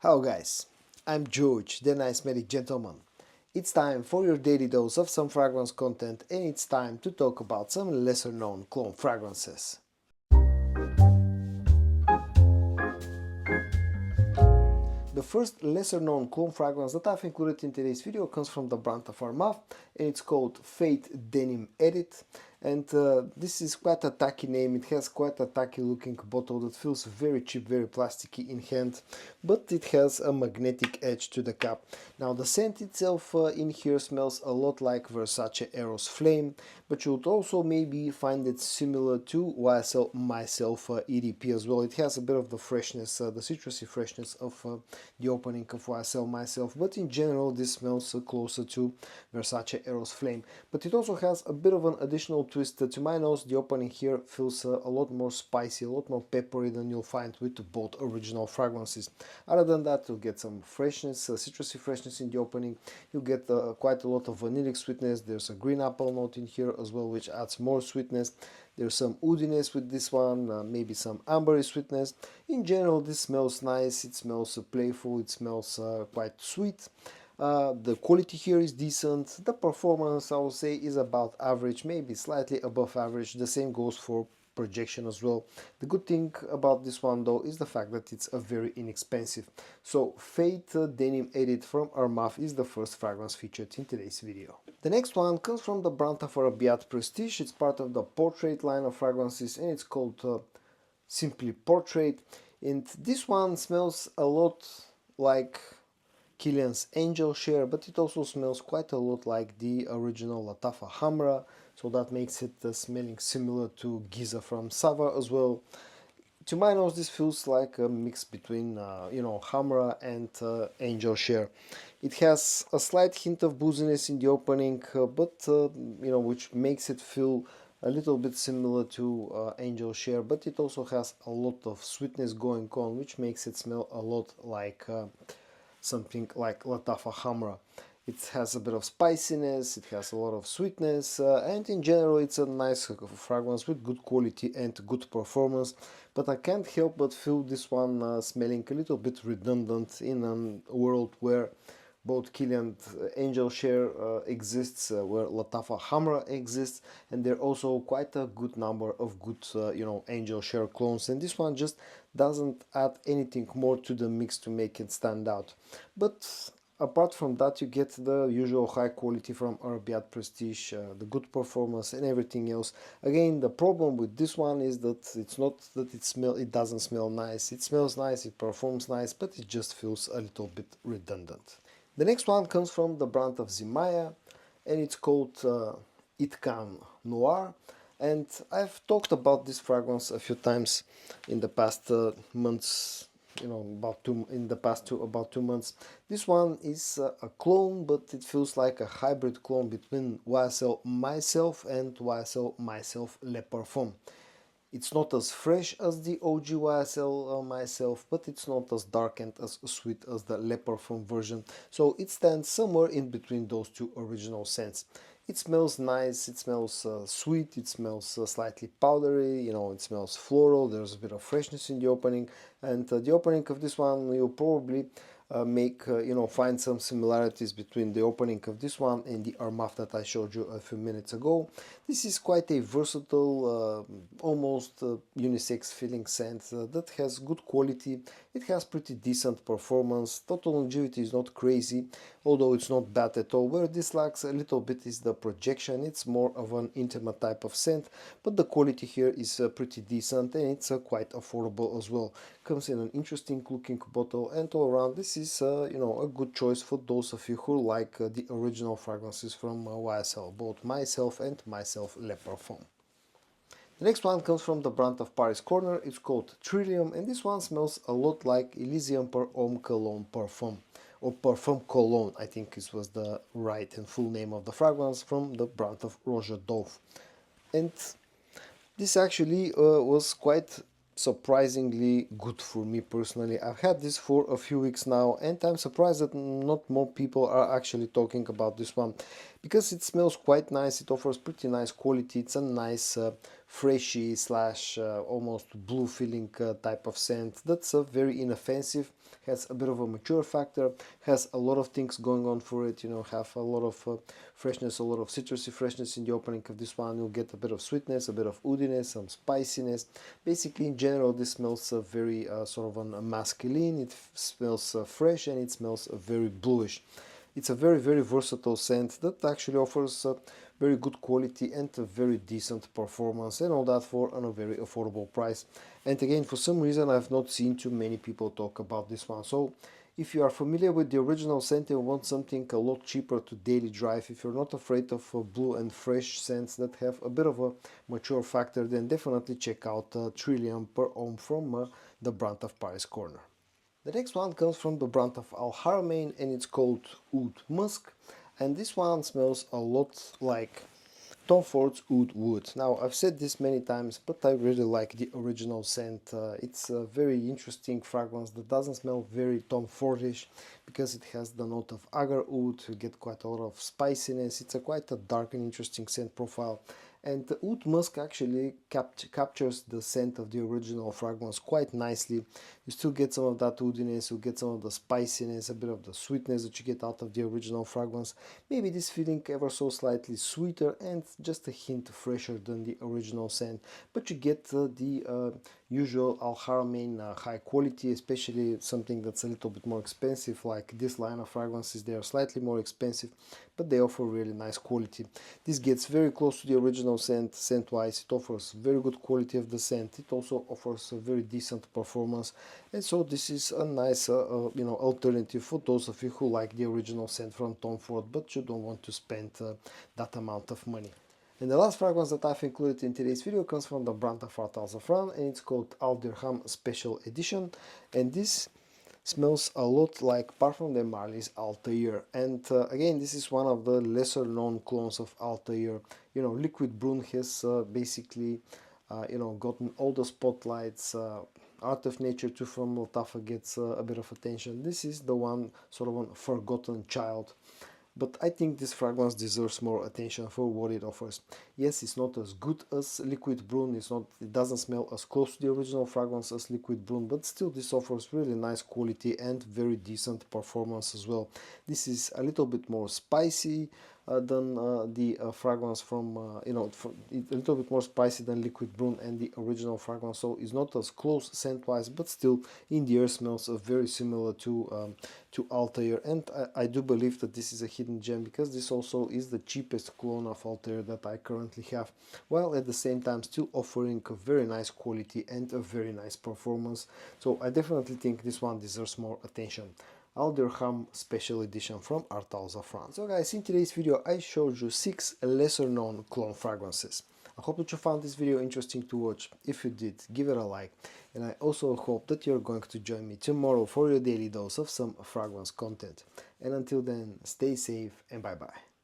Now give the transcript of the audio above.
Hello guys, I'm George, the nice medic gentleman. It's time for your daily dose of some fragrance content and it's time to talk about some lesser known cologne fragrances. The first lesser known cologne fragrance that I've included in today's video comes from the brand of Armaf and it's called Fate Denim Edit. And this is quite a tacky name. It has quite a tacky looking bottle that feels very cheap, very plasticky in hand, but it has a magnetic edge to the cap. Now the scent itself in here smells a lot like Versace Eros Flame, but you would also maybe find it similar to YSL Myself EDP as well. It has a bit of the freshness, the citrusy freshness of the opening of YSL Myself, but in general this smells closer to Versace Eros Flame. But it also has a bit of an additional twist. To my nose, the opening here feels a lot more spicy, a lot more peppery than you'll find with both original fragrances. Other than that, you'll get some freshness, citrusy freshness in the opening. You get quite a lot of vanillic sweetness. There's a green apple note in here as well, which adds more sweetness. There's some woodiness with this one, maybe some ambery sweetness. In general, this smells nice. It smells playful. It smells quite sweet. The quality here is decent. The performance, I would say, is about average, maybe slightly above average. The same goes for projection as well. The good thing about this one though is the fact that it's a very inexpensive. So Fate Denim Edit from Armaf is the first fragrance featured in today's video. The next one comes from the brand of Rayhaan Prestige. It's part of the Portrait line of fragrances and it's called simply Portrait. And this one smells a lot like Kilian's Angel Share, but it also smells quite a lot like the original Latafa Hamra, so that makes it smelling similar to Giza from Sava as well. To my nose, this feels like a mix between, Hamra and Angel Share. It has a slight hint of booziness in the opening, but which makes it feel a little bit similar to Angel Share, but it also has a lot of sweetness going on, which makes it smell a lot like something like Latafa Hamra. It has a bit of spiciness, it has a lot of sweetness, and in general it's a nice fragrance with good quality and good performance. But I can't help but feel this one smelling a little bit redundant in a world where both Kilian Angel Share exists, where Latafa Hamra exists, and there are also quite a good number of good, Angel Share clones, and this one just doesn't add anything more to the mix to make it stand out. But apart from that, you get the usual high quality from Rayhaan Prestige, the good performance and everything else. Again, the problem with this one is that it's not that it doesn't smell nice. It smells nice, it performs nice, but it just feels a little bit redundant. The next one comes from the brand of Zimaya and it's called Itcan Noir. And I've talked about this fragrance a few times in the past months, about 2 months. This one is a clone, but it feels like a hybrid clone between YSL Myself and YSL Myself Le Parfum. It's not as fresh as the OG YSL Myself, but it's not as dark and as sweet as the Le Parfum version, so it stands somewhere in between those two original scents. It smells nice, it smells sweet, it smells slightly powdery, it smells floral, there's a bit of freshness in the opening, and the opening of this one you'll probably find some similarities between the opening of this one and the Armaf that I showed you a few minutes ago. This is quite a versatile, almost unisex feeling scent that has good quality. It has pretty decent performance. Total longevity is not crazy, although it's not bad at all. Where this lacks a little bit is the projection. It's more of an intimate type of scent, but the quality here is pretty decent and it's quite affordable as well. Comes in an interesting looking bottle, and all around this is a good choice for those of you who like the original fragrances from YSL, both Myself and Myself Le Parfum. The next one comes from the brand of Paris Corner. It's called Trillium, and this one smells a lot like Elysium per Homme Cologne Parfum, or Parfum Cologne, I think this was the right and full name of the fragrance, from the brand of Roger Dove. And this actually was quite surprisingly good for me personally. I've had this for a few weeks now and I'm surprised that not more people are actually talking about this one, because it smells quite nice. It offers pretty nice quality. It's a nice freshy slash almost blue feeling type of scent that's very inoffensive, has a bit of a mature factor, has a lot of things going on for it, have a lot of freshness, a lot of citrusy freshness in the opening of this one. You'll get a bit of sweetness, a bit of woodiness, some spiciness. Basically, in general, this smells very sort of masculine, it smells fresh, and it smells very bluish. It's a very, very versatile scent that actually offers very good quality and a very decent performance, and all that for a very affordable price. And again, for some reason, I've not seen too many people talk about this one. So if you are familiar with the original scent and want something a lot cheaper to daily drive, if you're not afraid of blue and fresh scents that have a bit of a mature factor, then definitely check out Trillium per Ohm from the brand of Paris Corner. The next one comes from the brand of Al Haramain, and it's called Oud Musk, and this one smells a lot like Tom Ford's Oud Wood. Now, I've said this many times, but I really like the original scent. It's a very interesting fragrance that doesn't smell very Tom Fordish because it has the note of agar oud. You get quite a lot of spiciness. It's quite a dark and interesting scent profile. And the Oud Musk actually captures the scent of the original fragrance quite nicely. You still get some of that woodiness, you get some of the spiciness, a bit of the sweetness that you get out of the original fragrance. Maybe this feeling ever so slightly sweeter and just a hint fresher than the original scent. But you get the usual Al Haramain high quality, especially something that's a little bit more expensive, like this line of fragrances. They are slightly more expensive, but they offer really nice quality. This gets very close to the original scent wise. It offers very good quality of the scent. It also offers a very decent performance, and so this is a nice alternative for those of you who like the original scent from Tom Ford, but you don't want to spend that amount of money. And the last fragrance that I've included in today's video comes from the brand of Art Al Zafran, and it's called Al Dirham Special Edition, and this smells a lot like Parfum de Marly's Altair. And again, this is one of the lesser known clones of Altair. Liquid Brune has basically gotten all the spotlights. Art of Nature 2 from Lattafa gets a bit of attention. This is the one sort of a forgotten child, but I think this fragrance deserves more attention for what it offers. Yes, it's not as good as Liquid Brune, it doesn't smell as close to the original fragrance as Liquid Brune, but still this offers really nice quality and very decent performance as well. This is a little bit more spicy than the fragrance from, a little bit more spicy than Liquid Brune and the original fragrance, so it's not as close scent-wise, but still in the air smells very similar to Altair, and I do believe that this is a hidden gem because this also is the cheapest clone of Altair that I currently have, while at the same time still offering a very nice quality and a very nice performance. So I definitely think this one deserves more attention. Al Dirham Special Edition from Art Al Zafran. So guys, in today's video I showed you 6 lesser known clone fragrances. I hope that you found this video interesting to watch. If you did, give it a like, and I also hope that you're going to join me tomorrow for your daily dose of some fragrance content. And until then, stay safe and bye bye.